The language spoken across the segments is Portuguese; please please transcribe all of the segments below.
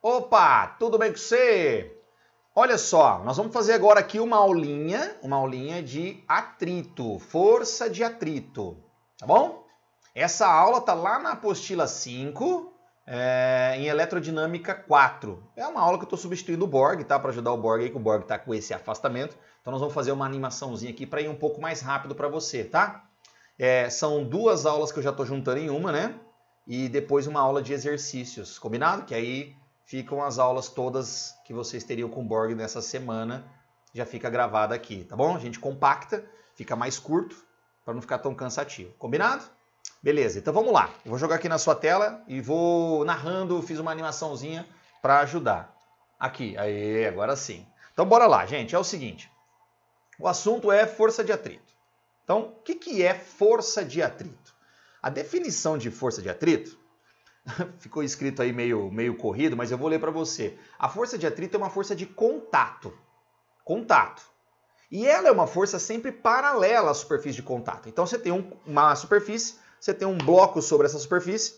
Opa, tudo bem com você? Olha só, nós vamos fazer agora aqui uma aulinha de atrito, força de atrito, tá bom? Essa aula tá lá na apostila 5, em Eletrodinâmica 4. É uma aula que eu estou substituindo o Borg, tá? Para ajudar o Borg aí, que o Borg tá com esse afastamento. Então nós vamos fazer uma animaçãozinha aqui para ir um pouco mais rápido para você, tá? São duas aulas que eu já estou juntando em uma, né? E depois uma aula de exercícios, combinado? Que aí ficam as aulas todas que vocês teriam com o Borg nessa semana, já fica gravada aqui, tá bom? A gente compacta, fica mais curto, para não ficar tão cansativo, combinado? Beleza, então vamos lá. Eu vou jogar aqui na sua tela e vou narrando, fiz uma animaçãozinha para ajudar. Aqui, aí, agora sim. Então bora lá, gente, é o seguinte. O assunto é força de atrito. Então, o que é força de atrito? A definição de força de atrito ficou escrito aí meio corrido, mas eu vou ler para você. A força de atrito é uma força de contato. Contato. E ela é uma força sempre paralela à superfície de contato. Então você tem uma superfície, você tem um bloco sobre essa superfície,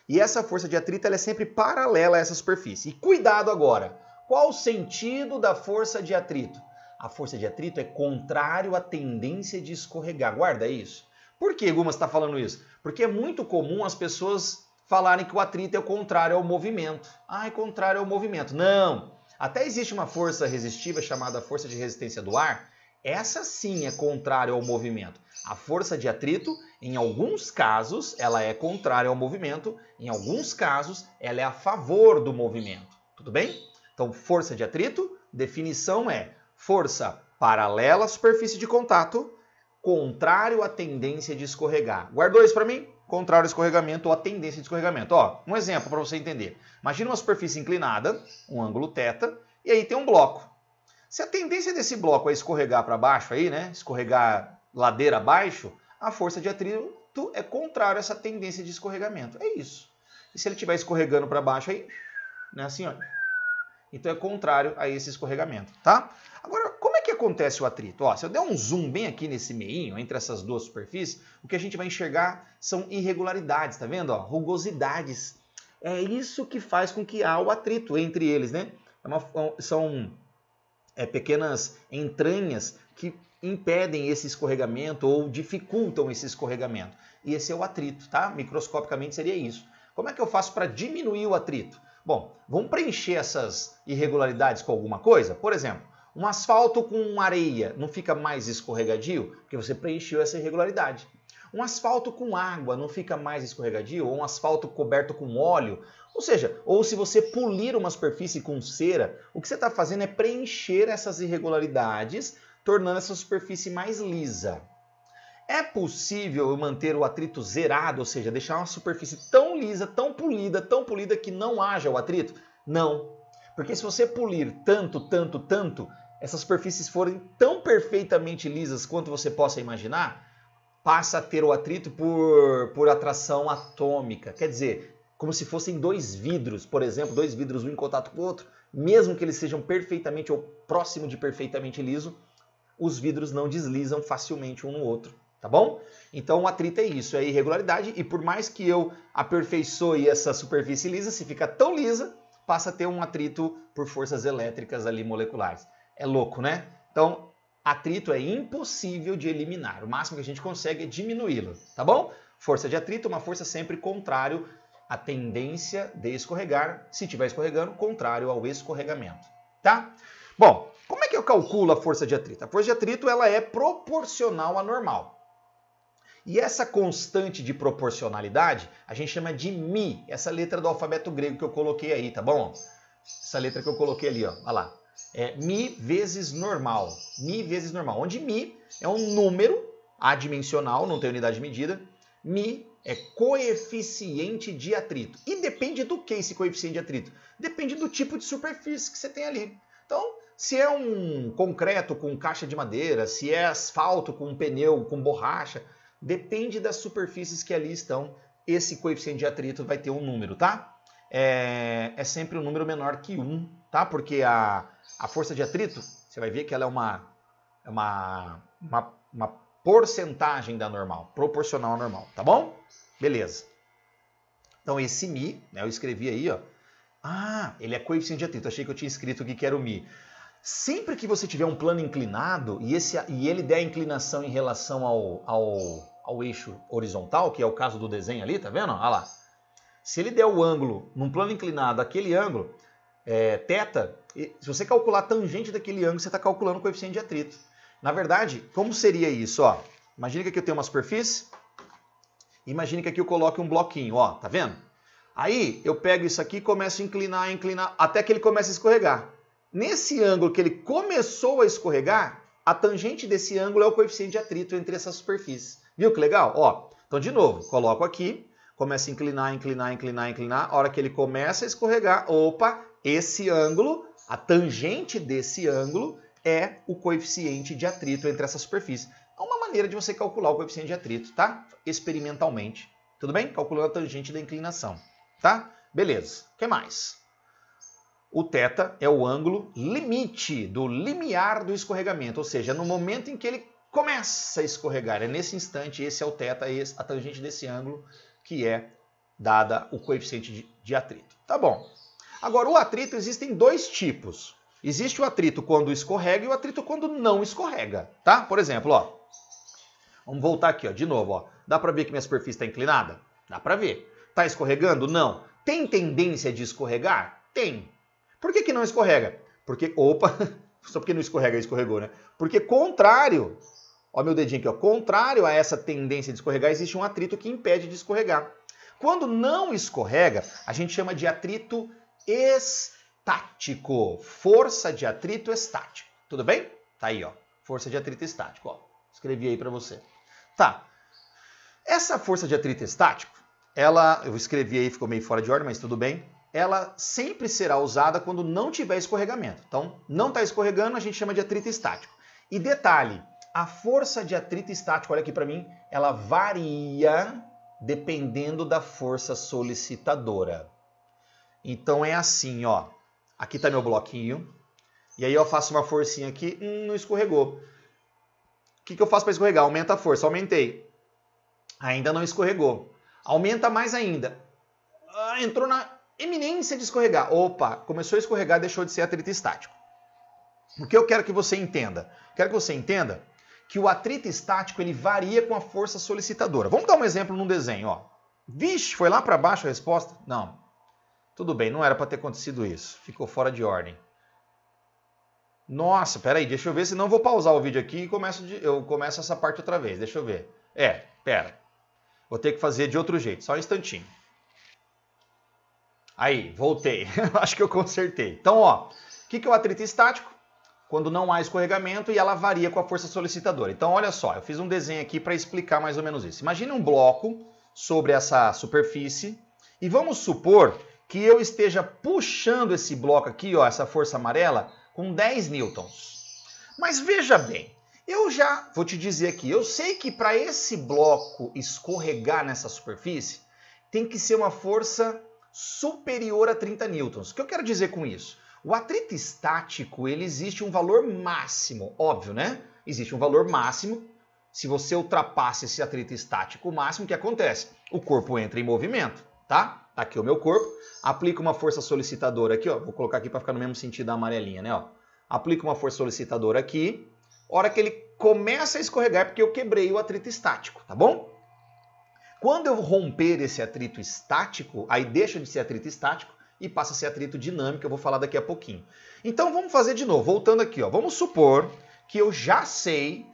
e essa força de atrito ela é sempre paralela a essa superfície. E cuidado agora, qual o sentido da força de atrito? A força de atrito é contrário à tendência de escorregar. Guarda isso. Por que Gumas está falando isso? Porque é muito comum as pessoas falarem que o atrito é o contrário ao movimento. Ah, é contrário ao movimento. Não! Até existe uma força resistiva chamada força de resistência do ar. Essa sim é contrária ao movimento. A força de atrito, em alguns casos, ela é contrária ao movimento. Em alguns casos, ela é a favor do movimento. Tudo bem? Então, força de atrito, definição é força paralela à superfície de contato, contrário à tendência de escorregar. Guardou isso para mim? Contrário ao escorregamento ou à tendência de escorregamento. Ó, um exemplo para você entender. Imagina uma superfície inclinada, um ângulo θ, e aí tem um bloco. Se a tendência desse bloco é escorregar para baixo aí, né? Escorregar ladeira abaixo, a força de atrito é contrária a essa tendência de escorregamento. É isso. E se ele estiver escorregando para baixo aí, né, assim, ó, então é contrário a esse escorregamento, tá? Agora, como é que acontece o atrito? Ó, se eu der um zoom bem aqui nesse meinho, entre essas duas superfícies, o que a gente vai enxergar são irregularidades, tá vendo? Ó, rugosidades. É isso que faz com que há o atrito entre eles, né? São pequenas entranhas que impedem esse escorregamento ou dificultam esse escorregamento. E esse é o atrito, tá? Microscopicamente seria isso. Como é que eu faço para diminuir o atrito? Bom, vamos preencher essas irregularidades com alguma coisa? Por exemplo, um asfalto com areia não fica mais escorregadio? Porque você preencheu essa irregularidade. Um asfalto com água não fica mais escorregadio? Ou um asfalto coberto com óleo? Ou seja, ou se você polir uma superfície com cera, o que você está fazendo é preencher essas irregularidades, tornando essa superfície mais lisa. É possível manter o atrito zerado, ou seja, deixar uma superfície tão lisa, tão polida que não haja o atrito? Não. Porque se você polir tanto, essas superfícies forem tão perfeitamente lisas quanto você possa imaginar, passa a ter o atrito por atração atômica. Quer dizer, como se fossem dois vidros, por exemplo, dois vidros um em contato com o outro, mesmo que eles sejam perfeitamente ou próximo de perfeitamente liso, os vidros não deslizam facilmente um no outro. Tá bom? Então o atrito é isso, é irregularidade, e por mais que eu aperfeiçoe essa superfície lisa, se fica tão lisa, passa a ter um atrito por forças elétricas ali moleculares. É louco, né? Então, atrito é impossível de eliminar. O máximo que a gente consegue é diminuí-lo, tá bom? Força de atrito, uma força sempre contrário à tendência de escorregar, se estiver escorregando, contrário ao escorregamento, tá? Bom, como é que eu calculo a força de atrito? A força de atrito ela é proporcional à normal. E essa constante de proporcionalidade a gente chama de μ, essa letra do alfabeto grego que eu coloquei aí, tá bom? Essa letra que eu coloquei ali, ó, olha lá. É μ vezes normal. μ vezes normal, onde μ é um número adimensional, não tem unidade de medida. μ é coeficiente de atrito. E depende do que esse coeficiente de atrito? Depende do tipo de superfície que você tem ali. Então, se é um concreto com caixa de madeira, se é asfalto com pneu, com borracha, depende das superfícies que ali estão, esse coeficiente de atrito vai ter um número, tá? É sempre um número menor que 1, tá? Porque a força de atrito, você vai ver que ela é uma porcentagem da normal, proporcional à normal, tá bom? Beleza. Então esse μ, né, eu escrevi aí, ó, Ah, ele é coeficiente de atrito. Achei que eu tinha escrito aqui que era o Mi. Sempre que você tiver um plano inclinado e ele der a inclinação em relação ao eixo horizontal, que é o caso do desenho ali, tá vendo? Olha lá. Se ele der o ângulo num plano inclinado, aquele ângulo, θ, se você calcular a tangente daquele ângulo, você está calculando o coeficiente de atrito. Na verdade, como seria isso? Ó, imagina que aqui eu tenho uma superfície, imagina que aqui eu coloque um bloquinho, ó, tá vendo? Aí eu pego isso aqui e começo a inclinar, até que ele comece a escorregar. Nesse ângulo que ele começou a escorregar, a tangente desse ângulo é o coeficiente de atrito entre essas superfícies. Viu que legal? Ó, então de novo, coloco aqui, começa a inclinar. A hora que ele começa a escorregar, opa, esse ângulo, a tangente desse ângulo é o coeficiente de atrito entre essas superfícies. É uma maneira de você calcular o coeficiente de atrito, tá? Experimentalmente. Tudo bem? Calculando a tangente da inclinação. Tá? Beleza. O que mais? O θ é o ângulo limite do limiar do escorregamento, ou seja, no momento em que ele começa a escorregar. É nesse instante, esse é o θ, a tangente desse ângulo, que é dada o coeficiente de atrito. Tá bom. Agora, o atrito existem dois tipos. Existe o atrito quando escorrega e o atrito quando não escorrega, tá? Por exemplo, ó, vamos voltar aqui, ó, de novo, ó. Dá para ver que minha superfície está inclinada? Dá para ver. Tá escorregando? Não. Tem tendência de escorregar? Tem. Por que não escorrega? Porque, opa, só porque não escorrega, escorregou, né? Porque contrário, ó meu dedinho aqui, ó, contrário a essa tendência de escorregar, existe um atrito que impede de escorregar. Quando não escorrega, a gente chama de atrito estático. Força de atrito estático. Tudo bem? Tá aí, ó. Força de atrito estático, ó. Escrevi aí para você. Tá. Essa força de atrito estático, eu escrevi aí, ficou meio fora de ordem, mas tudo bem. Ela sempre será usada quando não tiver escorregamento. Então, não está escorregando, a gente chama de atrito estático. E detalhe, a força de atrito estático, olha aqui para mim, ela varia dependendo da força solicitadora. Então é assim, ó. Aqui está meu bloquinho. E aí eu faço uma forcinha aqui, não escorregou. O que eu faço para escorregar? Aumenta a força. Aumentei. Ainda não escorregou. Aumenta mais ainda. Entrou na iminência de escorregar. Opa, começou a escorregar, deixou de ser atrito estático. O que eu quero que você entenda? Quero que você entenda que o atrito estático ele varia com a força solicitadora. Vamos dar um exemplo num desenho, ó. Vixe, foi lá para baixo a resposta? Não. Tudo bem, não era para ter acontecido isso. Ficou fora de ordem. Nossa, peraí, deixa eu ver, senão eu vou pausar o vídeo aqui e eu começo essa parte outra vez. Deixa eu ver. Pera. Vou ter que fazer de outro jeito, só um instantinho. Aí, voltei. Acho que eu consertei. Então, ó, o que é o atrito estático? Quando não há escorregamento e ela varia com a força solicitadora. Então, olha só, eu fiz um desenho aqui para explicar mais ou menos isso. Imagine um bloco sobre essa superfície e vamos supor que eu esteja puxando esse bloco aqui, ó, essa força amarela, com 10 newtons. Mas veja bem, eu já vou te dizer aqui, eu sei que para esse bloco escorregar nessa superfície, tem que ser uma força superior a 30 newtons. O que eu quero dizer com isso? O atrito estático, ele existe um valor máximo, óbvio, né? Existe um valor máximo. Se você ultrapassa esse atrito estático máximo, o que acontece? O corpo entra em movimento, tá? Tá aqui o meu corpo, aplica uma força solicitadora aqui, ó. Vou colocar aqui para ficar no mesmo sentido da amarelinha, né? Ó. Aplica uma força solicitadora aqui. Hora que ele começa a escorregar, é porque eu quebrei o atrito estático, tá bom? Quando eu romper esse atrito estático, aí deixa de ser atrito estático e passa a ser atrito dinâmico, eu vou falar daqui a pouquinho. Então vamos fazer de novo, voltando aqui, ó. Vamos supor que eu já sei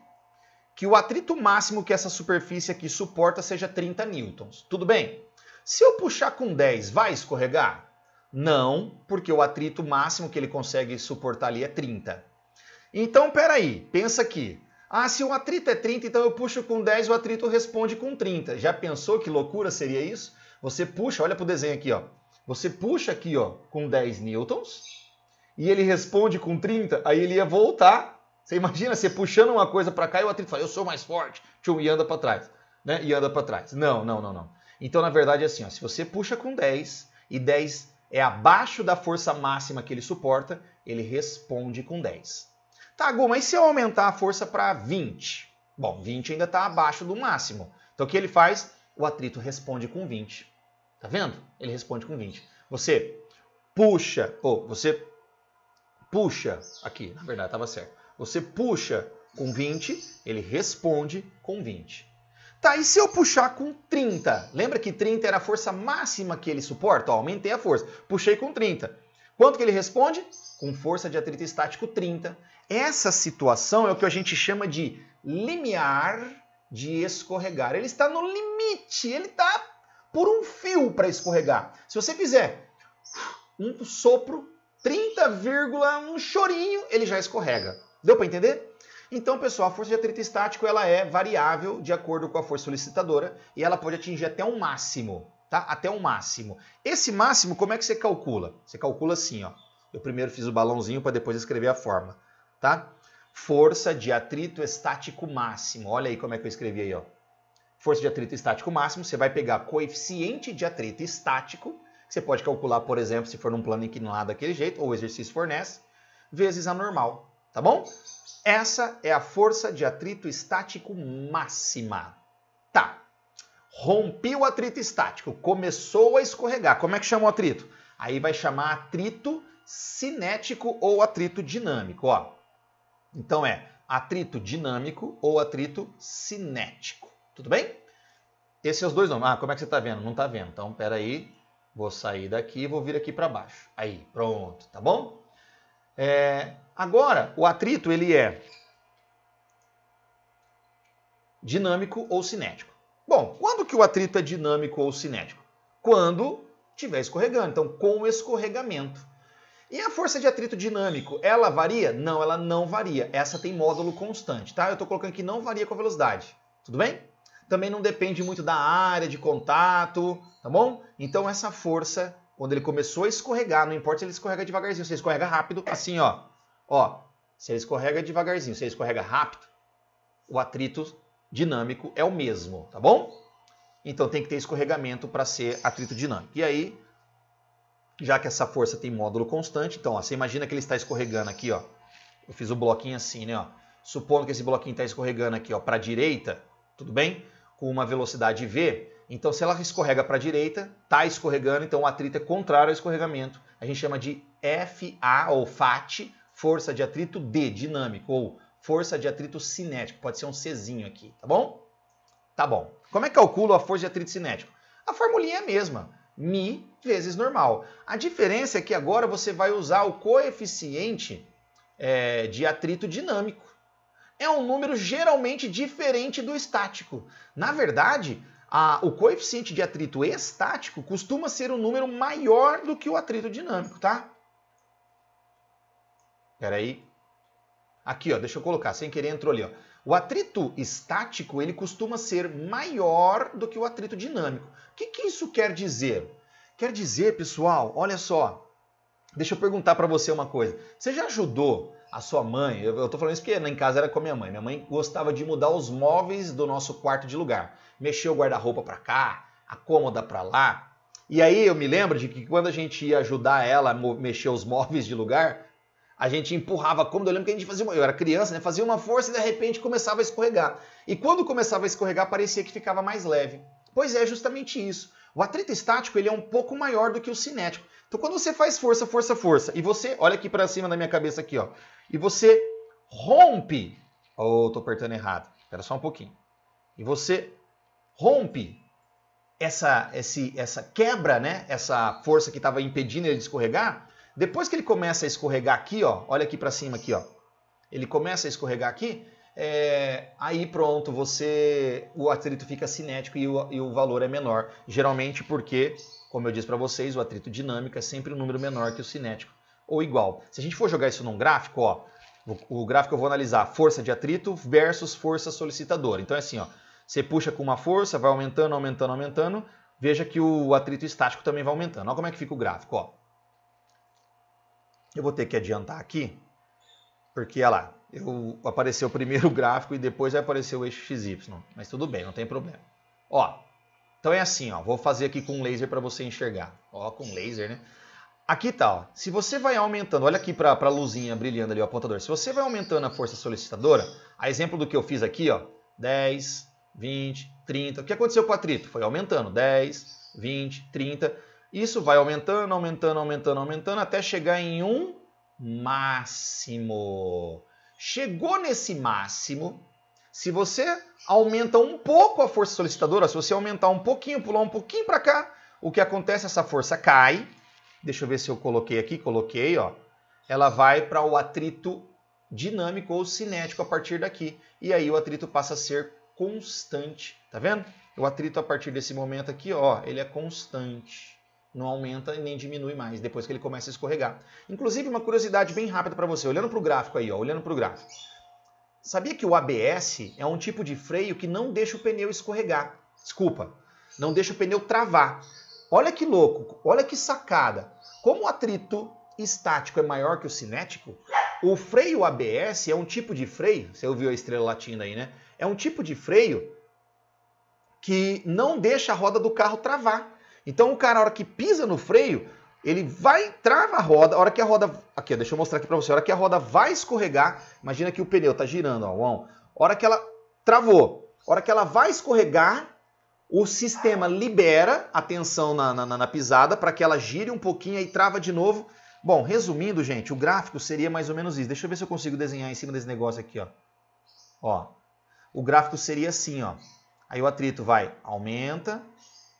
que o atrito máximo que essa superfície aqui suporta seja 30 newtons. Tudo bem? Se eu puxar com 10, vai escorregar? Não, porque o atrito máximo que ele consegue suportar ali é 30. Então, peraí, pensa aqui. Ah, se o atrito é 30, então eu puxo com 10, o atrito responde com 30. Já pensou que loucura seria isso? Você puxa, olha para o desenho aqui, ó. Você puxa aqui, ó, com 10 newtons e ele responde com 30, aí ele ia voltar. Você imagina você puxando uma coisa para cá e o atrito fala, eu sou mais forte, tchum, e anda para trás, né? E anda para trás. Não. Então, na verdade, é assim, ó, se você puxa com 10 e 10 é abaixo da força máxima que ele suporta, ele responde com 10. Tá, Gu, mas se eu aumentar a força para 20? Bom, 20 ainda está abaixo do máximo. Então, o que ele faz? O atrito responde com 20. Tá vendo? Ele responde com 20. Você puxa, ou você puxa, aqui, na verdade estava certo, você puxa com 20, ele responde com 20. Tá, e se eu puxar com 30? Lembra que 30 era a força máxima que ele suporta? Ó, aumentei a força, puxei com 30. Quanto que ele responde? Com força de atrito estático 30. Essa situação é o que a gente chama de limiar de escorregar. Ele está no limite, ele está por um fio para escorregar. Se você fizer um sopro, 30, um chorinho, ele já escorrega. Deu para entender? Então, pessoal, a força de atrito estático ela é variável de acordo com a força solicitadora e ela pode atingir até um máximo, tá? Até um máximo. Esse máximo, como é que você calcula? Você calcula assim, ó. Eu primeiro fiz o balãozinho para depois escrever a fórmula, tá? Força de atrito estático máximo. Olha aí como é que eu escrevi aí, ó. Força de atrito estático máximo, você vai pegar coeficiente de atrito estático, que você pode calcular, por exemplo, se for num plano inclinado daquele jeito, ou o exercício fornece, vezes a normal, tá bom? Essa é a força de atrito estático máxima. Tá. Rompi o atrito estático, começou a escorregar. Como é que chama o atrito? Aí vai chamar atrito cinético ou atrito dinâmico, ó. Então é atrito dinâmico ou atrito cinético. Tudo bem? Esses são os dois nomes. Ah, como é que você está vendo? Não está vendo. Então, pera aí. Vou sair daqui e vou vir aqui para baixo. Aí, pronto. Tá bom? Agora, o atrito ele é dinâmico ou cinético. Bom, quando que o atrito é dinâmico ou cinético? Quando estiver escorregando. Então, com escorregamento. E a força de atrito dinâmico, ela varia? Não, ela não varia. Essa tem módulo constante, tá? Eu estou colocando que não varia com a velocidade. Tudo bem? Também não depende muito da área de contato, tá bom? Então essa força, quando ele começou a escorregar, não importa se ele escorrega devagarzinho, se ele escorrega rápido, assim, ó. Ó, se ele escorrega devagarzinho, se ele escorrega rápido, o atrito dinâmico é o mesmo, tá bom? Então tem que ter escorregamento para ser atrito dinâmico. E aí, já que essa força tem módulo constante, então ó, você imagina que ele está escorregando aqui, ó. Eu fiz o bloquinho assim, né, ó. Supondo que esse bloquinho está escorregando aqui, ó, para a direita, tudo bem? Com uma velocidade v, então se ela escorrega para a direita, está escorregando, então o atrito é contrário ao escorregamento. A gente chama de FA ou FAT, força de atrito D, dinâmico, ou força de atrito cinético, pode ser um Czinho aqui, tá bom? Tá bom. Como é que calculo a força de atrito cinético? A formulinha é a mesma, μ vezes normal. A diferença é que agora você vai usar o coeficiente de atrito dinâmico. É um número geralmente diferente do estático. Na verdade, o coeficiente de atrito estático costuma ser um número maior do que o atrito dinâmico, tá? Espera aí. Aqui, ó, deixa eu colocar, sem querer entrou ali, ó. O atrito estático, ele costuma ser maior do que o atrito dinâmico. O que isso quer dizer? Quer dizer, pessoal, olha só. Deixa eu perguntar para você uma coisa. Você já ajudou a sua mãe? Eu tô falando isso porque em casa era com a minha mãe. Minha mãe gostava de mudar os móveis do nosso quarto de lugar. Mexer o guarda-roupa para cá, a cômoda para lá. E aí eu me lembro de que quando a gente ia ajudar ela a mexer os móveis de lugar, a gente empurrava a cômoda. Eu lembro que a gente fazia eu era criança, né? Fazia uma força e de repente começava a escorregar. E quando começava a escorregar, parecia que ficava mais leve. Pois é, justamente isso. O atrito estático ele é um pouco maior do que o cinético. Então quando você faz força, força, força, e você, olha aqui para cima da minha cabeça aqui, ó, e você rompe, tô apertando errado, espera só um pouquinho, e você rompe essa quebra, né, essa força que estava impedindo ele de escorregar, depois que ele começa a escorregar aqui, ó, olha aqui para cima aqui, ó, ele começa a escorregar aqui, aí pronto, o atrito fica cinético e o valor é menor, geralmente porque, como eu disse para vocês, o atrito dinâmico é sempre um número menor que o cinético, ou igual. Se a gente for jogar isso num gráfico, ó, o gráfico eu vou analisar força de atrito versus força solicitadora. Então é assim, ó, você puxa com uma força, vai aumentando, aumentando, aumentando, veja que o atrito estático também vai aumentando. Olha como é que fica o gráfico, ó. Eu vou ter que adiantar aqui, porque, olha lá, apareceu primeiro o gráfico e depois vai aparecer o eixo XY, mas tudo bem, não tem problema. Ó, então é assim, ó, vou fazer aqui com laser para você enxergar. Ó, com laser, né? Aqui tá, ó, se você vai aumentando, olha aqui para a luzinha brilhando ali, o apontador. Se você vai aumentando a força solicitadora, a exemplo do que eu fiz aqui, ó, 10, 20, 30. O que aconteceu com o atrito? Foi aumentando, 10, 20, 30. Isso vai aumentando, aumentando, aumentando, aumentando, até chegar em um máximo. Chegou nesse máximo, se você aumenta um pouco a força solicitadora, se você aumentar um pouquinho, pular um pouquinho para cá, o que acontece? Essa força cai. Deixa eu ver se eu coloquei aqui. Coloquei, ó. Ela vai para o atrito dinâmico ou cinético a partir daqui. E aí o atrito passa a ser constante. Tá vendo? O atrito a partir desse momento aqui, ó, ele é constante. Não aumenta e nem diminui mais depois que ele começa a escorregar. Inclusive, uma curiosidade bem rápida para você. Olhando para o gráfico aí, ó. Olhando para o gráfico. Sabia que o ABS é um tipo de freio que não deixa o pneu escorregar? Desculpa, não deixa o pneu travar. Olha que louco, olha que sacada. Como o atrito estático é maior que o cinético, o freio ABS é um tipo de freio, você ouviu a estrela latindo aí, né? É um tipo de freio que não deixa a roda do carro travar. Então o cara, a hora que pisa no freio, ele vai, trava a roda, a hora que a roda... Aqui, deixa eu mostrar aqui pra você. A hora que a roda vai escorregar, imagina que o pneu tá girando, ó. A hora que ela travou, a hora que ela vai escorregar, o sistema libera a tensão na pisada para que ela gire um pouquinho e trava de novo. Bom, resumindo, gente, o gráfico seria mais ou menos isso. Deixa eu ver se eu consigo desenhar em cima desse negócio aqui, ó. Ó, o gráfico seria assim, ó. Aí o atrito vai, aumenta...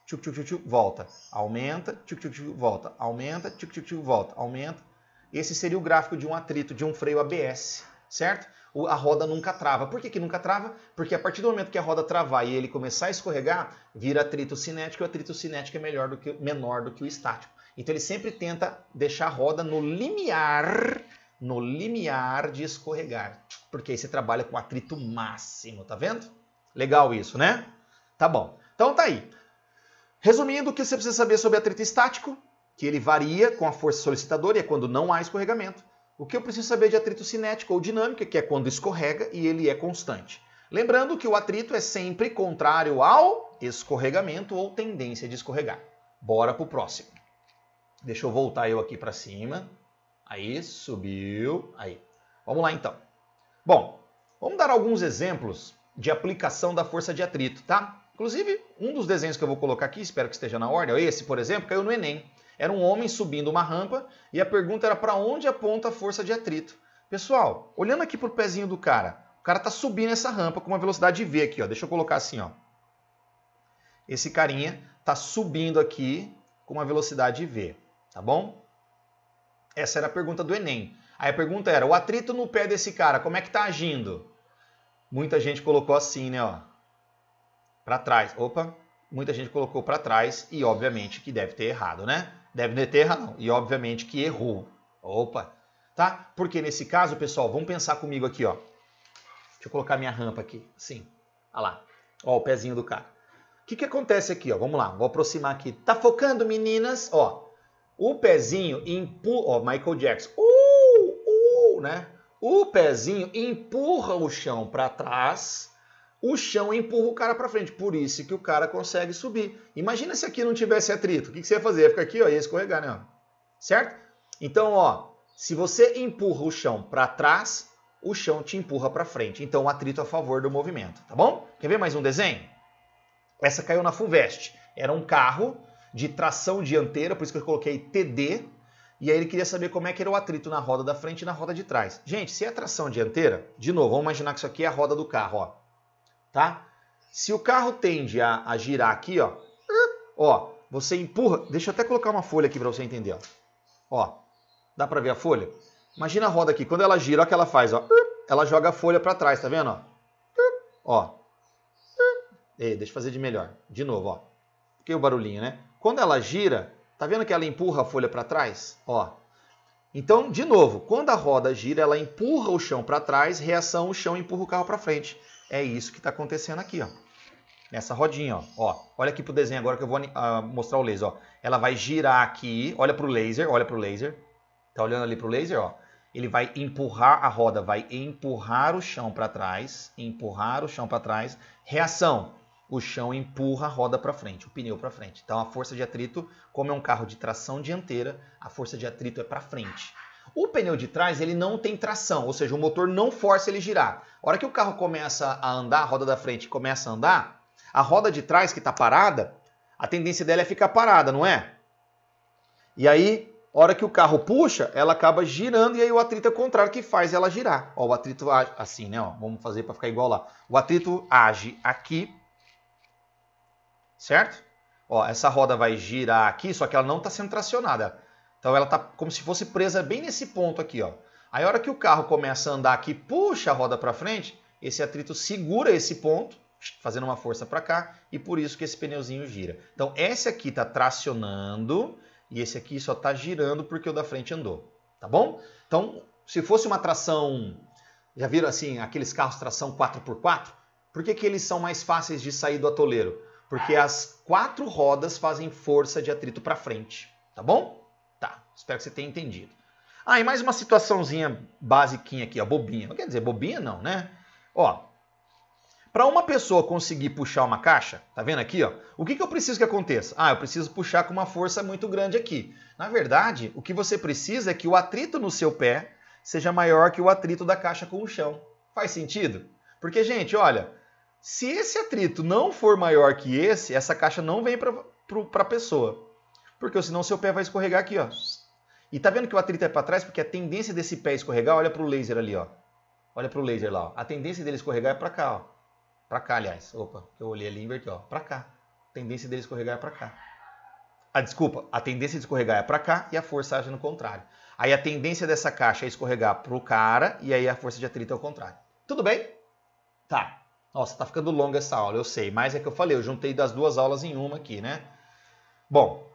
Tchuc, tchuc, tchuc, tchuc, volta, aumenta, tchuc, tchuc, tchuc, volta, aumenta, tchuc, tchuc, tchuc, volta, aumenta. Esse seria o gráfico de um atrito, de um freio ABS, certo? A roda nunca trava. Por que que nunca trava? Porque a partir do momento que a roda travar e ele começar a escorregar, vira atrito cinético, e o atrito cinético é menor do que o estático. Então ele sempre tenta deixar a roda no limiar de escorregar. Porque aí você trabalha com atrito máximo, tá vendo? Legal isso, né? Tá bom. Então tá aí. Resumindo, o que você precisa saber sobre atrito estático? Que ele varia com a força solicitadora e é quando não há escorregamento. O que eu preciso saber de atrito cinético ou dinâmico, que é quando escorrega e ele é constante. Lembrando que o atrito é sempre contrário ao escorregamento ou tendência de escorregar. Bora pro próximo. Deixa eu voltar eu aqui para cima. Aí, subiu. Aí. Vamos lá então. Bom, vamos dar alguns exemplos de aplicação da força de atrito, tá? Inclusive, um dos desenhos que eu vou colocar aqui, espero que esteja na ordem, esse, por exemplo, caiu no Enem. Era um homem subindo uma rampa e a pergunta era para onde aponta a força de atrito. Pessoal, olhando aqui para o pezinho do cara, o cara está subindo essa rampa com uma velocidade V aqui, ó. Deixa eu colocar assim, ó. Esse carinha está subindo aqui com uma velocidade V, tá bom? Essa era a pergunta do Enem. Aí a pergunta era, o atrito no pé desse cara, como é que está agindo? Muita gente colocou assim, né, ó. Para trás. Opa, muita gente colocou para trás e obviamente que deve ter errado, né? Deve ter errado não. E obviamente que errou. Opa, tá? Porque nesse caso, pessoal, vamos pensar comigo aqui, ó. Deixa eu colocar minha rampa aqui, assim. Olha lá. Ó, o pezinho do cara. O que acontece aqui, ó? Vamos lá, vou aproximar aqui. Tá focando, meninas? Ó, o pezinho empurra, ó, Michael Jackson. Né? O pezinho empurra o chão para trás. O chão empurra o cara para frente, por isso que o cara consegue subir. Imagina se aqui não tivesse atrito, o que você ia fazer? Ia ficar aqui, ó, ia escorregar, né? Certo? Então, ó, se você empurra o chão para trás, o chão te empurra para frente. Então, o atrito a favor do movimento, tá bom? Quer ver mais um desenho? Essa caiu na FUVEST. Era um carro de tração dianteira, por isso que eu coloquei TD. E aí ele queria saber como é que era o atrito na roda da frente e na roda de trás. Gente, se é tração dianteira, de novo, vamos imaginar que isso aqui é a roda do carro, ó. Tá? Se o carro tende a girar aqui, ó, você empurra, deixa eu até colocar uma folha aqui para você entender, ó, dá para ver a folha? Imagina a roda aqui, quando ela gira, olha o que ela faz, ó, ela joga a folha para trás, tá vendo, ó, deixa eu fazer de melhor, de novo, ó, porque o barulhinho, né? Quando ela gira, tá vendo que ela empurra a folha para trás, ó? Então, de novo, quando a roda gira, ela empurra o chão para trás, reação, o chão empurra o carro para frente. É isso que está acontecendo aqui, ó. Nessa rodinha, ó. Olha aqui pro desenho agora que eu vou mostrar o laser, ó. Ela vai girar aqui, olha pro laser. Tá olhando ali pro laser, ó. Ele vai empurrar, a roda vai empurrar o chão para trás, Reação, o chão empurra a roda para frente, o pneu para frente. Então a força de atrito, como é um carro de tração dianteira, a força de atrito é para frente. O pneu de trás, ele não tem tração, ou seja, o motor não força ele girar. A hora que o carro começa a andar, a roda da frente começa a andar, a roda de trás que está parada, a tendência dela é ficar parada, não é? E aí, a hora que o carro puxa, ela acaba girando e aí o atrito é o contrário que faz ela girar. Ó, o atrito age assim, né? Ó, vamos fazer para ficar igual lá. O atrito age aqui, certo? Ó, essa roda vai girar aqui, só que ela não está sendo tracionada. Então ela está como se fosse presa bem nesse ponto aqui, ó. Aí a hora que o carro começa a andar aqui, puxa a roda para frente, esse atrito segura esse ponto, fazendo uma força para cá, e por isso que esse pneuzinho gira. Então esse aqui está tracionando e esse aqui só está girando porque o da frente andou, tá bom? Então, se fosse uma tração, já viram assim, aqueles carros tração 4x4? Por que que eles são mais fáceis de sair do atoleiro? Porque as 4 rodas fazem força de atrito para frente, tá bom? Tá, espero que você tenha entendido. Ah, e mais uma situaçãozinha basiquinha aqui, ó, bobinha. Não quer dizer bobinha não, né? Ó, para uma pessoa conseguir puxar uma caixa, tá vendo aqui, ó? O que eu preciso que aconteça? Ah, eu preciso puxar com uma força muito grande aqui. Na verdade, o que você precisa é que o atrito no seu pé seja maior que o atrito da caixa com o chão. Faz sentido? Porque, gente, olha, se esse atrito não for maior que esse, essa caixa não vem para a pessoa. Porque senão seu pé vai escorregar aqui, ó. E tá vendo que o atrito é para trás? Porque a tendência desse pé escorregar, olha para o laser ali, ó. Olha para o laser lá, ó. A tendência dele escorregar é para cá, ó. Para cá, aliás. Opa, eu olhei ali e inverti, ó. Para cá. A tendência dele escorregar é para cá. Ah, desculpa. A tendência de escorregar é para cá e a força age no contrário. Aí a tendência dessa caixa é escorregar pro cara e aí a força de atrito é o contrário. Tudo bem? Tá. Nossa, tá ficando longa essa aula, eu sei. Mas é que eu falei, eu juntei das 2 aulas em uma aqui, né? Bom,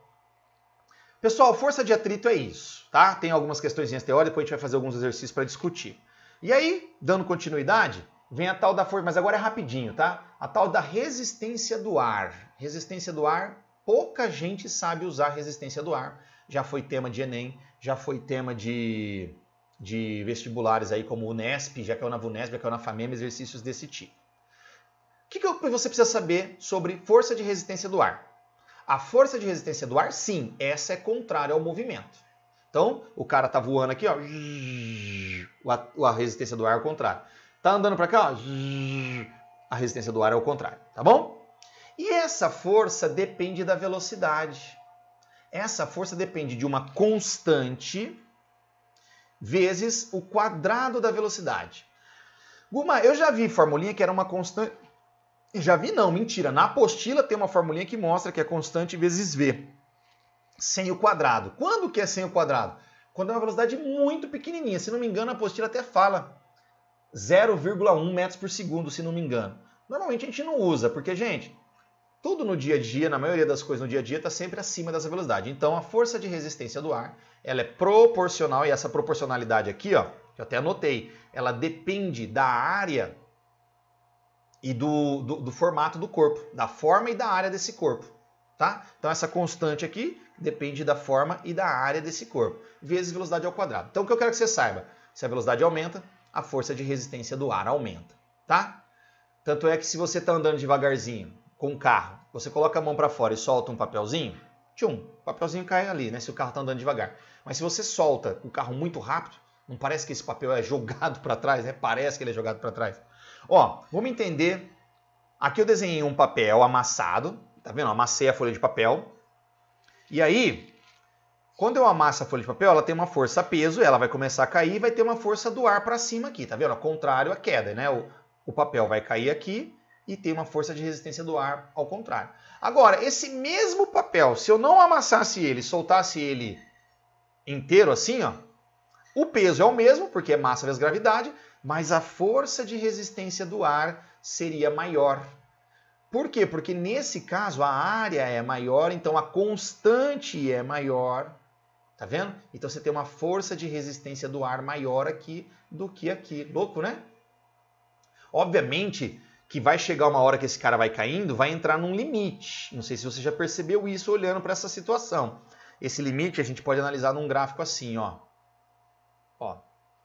pessoal, força de atrito é isso, tá? Tem algumas questõezinhas teóricas, depois a gente vai fazer alguns exercícios para discutir. E aí, dando continuidade, vem a tal da força, mas agora é rapidinho, tá? A tal da resistência do ar. Resistência do ar, pouca gente sabe usar resistência do ar. Já foi tema de Enem, já foi tema de vestibulares aí como o Unesp, já caiu na Vunesp, já caiu na FAMEM, exercícios desse tipo. O que você precisa saber sobre força de resistência do ar? A força de resistência do ar, sim, essa é contrária ao movimento. Então, o cara tá voando aqui, ó, a resistência do ar é o contrário. Tá andando para cá, ó, a resistência do ar é o contrário, tá bom? E essa força depende da velocidade. Essa força depende de uma constante vezes o quadrado da velocidade. Guma, eu já vi formulinha que era uma constante... Já vi não, mentira. Na apostila tem uma formulinha que mostra que é constante vezes V. Sem o quadrado. Quando que é sem o quadrado? Quando é uma velocidade muito pequenininha. Se não me engano, a apostila até fala 0,1 metros por segundo, se não me engano. Normalmente a gente não usa, porque, gente, tudo no dia a dia, na maioria das coisas no dia a dia, está sempre acima dessa velocidade. Então, a força de resistência do ar, ela é proporcional, e essa proporcionalidade aqui, ó, que eu até anotei, ela depende da área e do formato do corpo, da forma e da área desse corpo, tá? Então essa constante aqui depende da forma e da área desse corpo, vezes velocidade ao quadrado. Então o que eu quero que você saiba, se a velocidade aumenta, a força de resistência do ar aumenta, tá? Tanto é que se você está andando devagarzinho com o carro, você coloca a mão para fora e solta um papelzinho, tchum, o papelzinho cai ali, né? Se o carro está andando devagar. Mas se você solta o carro muito rápido, não parece que esse papel é jogado para trás, né? Parece que ele é jogado para trás. Ó, vamos entender. Aqui eu desenhei um papel amassado, tá vendo? Eu amassei a folha de papel. E aí, quando eu amasso a folha de papel, ela tem uma força peso, ela vai começar a cair e vai ter uma força do ar para cima aqui, tá vendo? Ao contrário à queda, né? O papel vai cair aqui e tem uma força de resistência do ar ao contrário. Agora, esse mesmo papel, se eu não amassasse ele, soltasse ele inteiro assim, ó, o peso é o mesmo, porque é massa vezes gravidade, mas a força de resistência do ar seria maior. Por quê? Porque nesse caso a área é maior, então a constante é maior. Tá vendo? Então você tem uma força de resistência do ar maior aqui do que aqui. Louco, né? Obviamente que vai chegar uma hora que esse cara vai caindo, vai entrar num limite. Não sei se você já percebeu isso olhando para essa situação. Esse limite a gente pode analisar num gráfico assim, ó. Ó,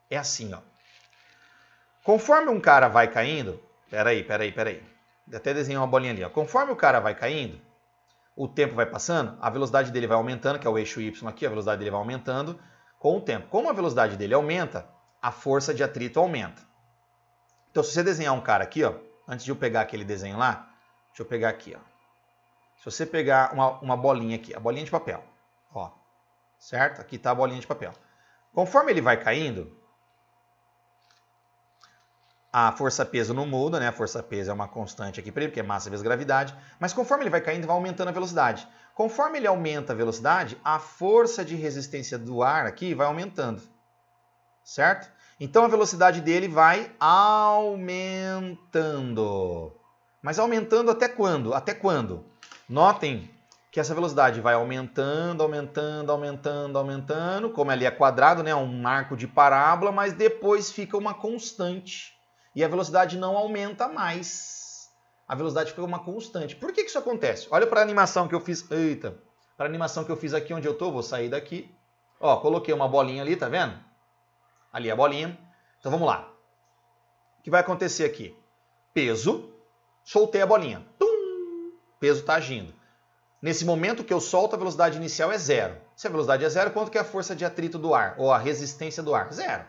é assim, ó. Conforme um cara vai caindo, peraí. Até desenhei uma bolinha ali, ó. Conforme o cara vai caindo, o tempo vai passando, a velocidade dele vai aumentando, que é o eixo Y aqui, a velocidade dele vai aumentando com o tempo. Como a velocidade dele aumenta, a força de atrito aumenta. Então, se você desenhar um cara aqui, ó, antes de eu pegar aquele desenho lá, deixa eu pegar aqui, ó. Se você pegar uma bolinha aqui, a bolinha de papel, ó. certo? Aqui está a bolinha de papel. Conforme ele vai caindo, a força-peso não muda, né? A força-peso é uma constante aqui para ele, porque é massa vezes gravidade. Mas conforme ele vai caindo, vai aumentando a velocidade. Conforme ele aumenta a velocidade, a força de resistência do ar aqui vai aumentando, certo? Então a velocidade dele vai aumentando. Mas aumentando até quando? Até quando? Notem que essa velocidade vai aumentando, aumentando, aumentando, aumentando. Como ali é quadrado, né? Um arco de parábola, mas depois fica uma constante. E a velocidade não aumenta mais. A velocidade fica uma constante. Por que isso acontece? Olha para a animação que eu fiz. Eita! Para a animação que eu fiz aqui onde eu estou, vou sair daqui. Ó, coloquei uma bolinha ali, tá vendo? Ali a bolinha. Então vamos lá. O que vai acontecer aqui? Peso, soltei a bolinha. Tum! Peso está agindo. Nesse momento que eu solto, a velocidade inicial é zero. Se a velocidade é zero, quanto que é a força de atrito do ar? Ou a resistência do ar? Zero.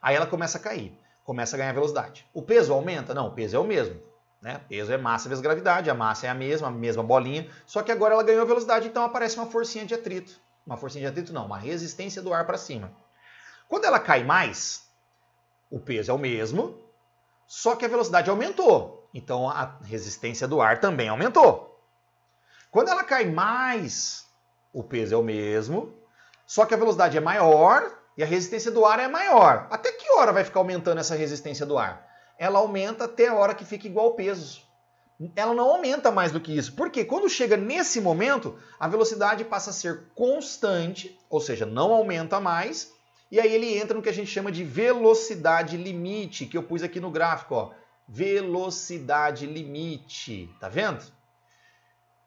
Aí ela começa a cair. Começa a ganhar velocidade. O peso aumenta? Não, o peso é o mesmo. Né? Peso é massa vezes gravidade, a massa é a mesma bolinha, só que agora ela ganhou velocidade, então aparece uma forcinha de atrito. Uma forcinha de atrito não, uma resistência do ar para cima. Quando ela cai mais, o peso é o mesmo, só que a velocidade aumentou. Então a resistência do ar também aumentou. Quando ela cai mais, o peso é o mesmo, só que a velocidade é maior e a resistência do ar é maior. Até que hora vai ficar aumentando essa resistência do ar? Ela aumenta até a hora que fica igual ao peso. Ela não aumenta mais do que isso. Porque quando chega nesse momento, a velocidade passa a ser constante, ou seja, não aumenta mais, e aí ele entra no que a gente chama de velocidade limite, que eu pus aqui no gráfico, ó. Velocidade limite, tá vendo?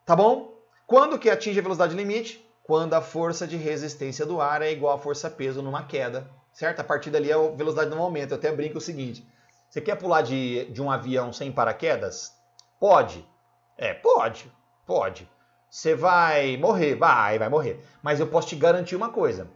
Tá bom? Quando que atinge a velocidade limite? Quando a força de resistência do ar é igual à força-peso numa queda, certo? A partir dali a velocidade não aumenta. Eu até brinco o seguinte, você quer pular de um avião sem paraquedas? Pode. Pode. Você vai morrer? Vai morrer. Mas eu posso te garantir uma coisa.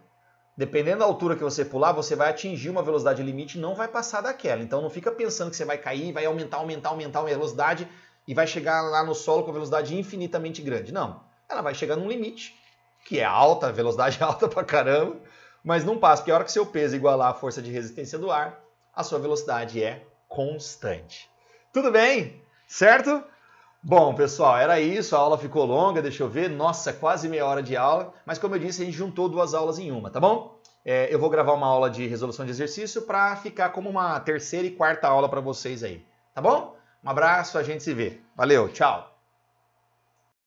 Dependendo da altura que você pular, você vai atingir uma velocidade limite e não vai passar daquela. Então não fica pensando que você vai cair, vai aumentar a velocidade e vai chegar lá no solo com a velocidade infinitamente grande. Não. Ela vai chegar num limite, que é alta, a velocidade é alta pra caramba, mas não passa, porque a hora que seu peso igualar a força de resistência do ar, a sua velocidade é constante. Tudo bem? Certo? Bom, pessoal, era isso. A aula ficou longa, deixa eu ver. Nossa, quase meia hora de aula. Mas como eu disse, a gente juntou duas aulas em uma, tá bom? Eu vou gravar uma aula de resolução de exercício para ficar como uma terceira e quarta aula para vocês aí. Tá bom? Um abraço, a gente se vê. Valeu, tchau!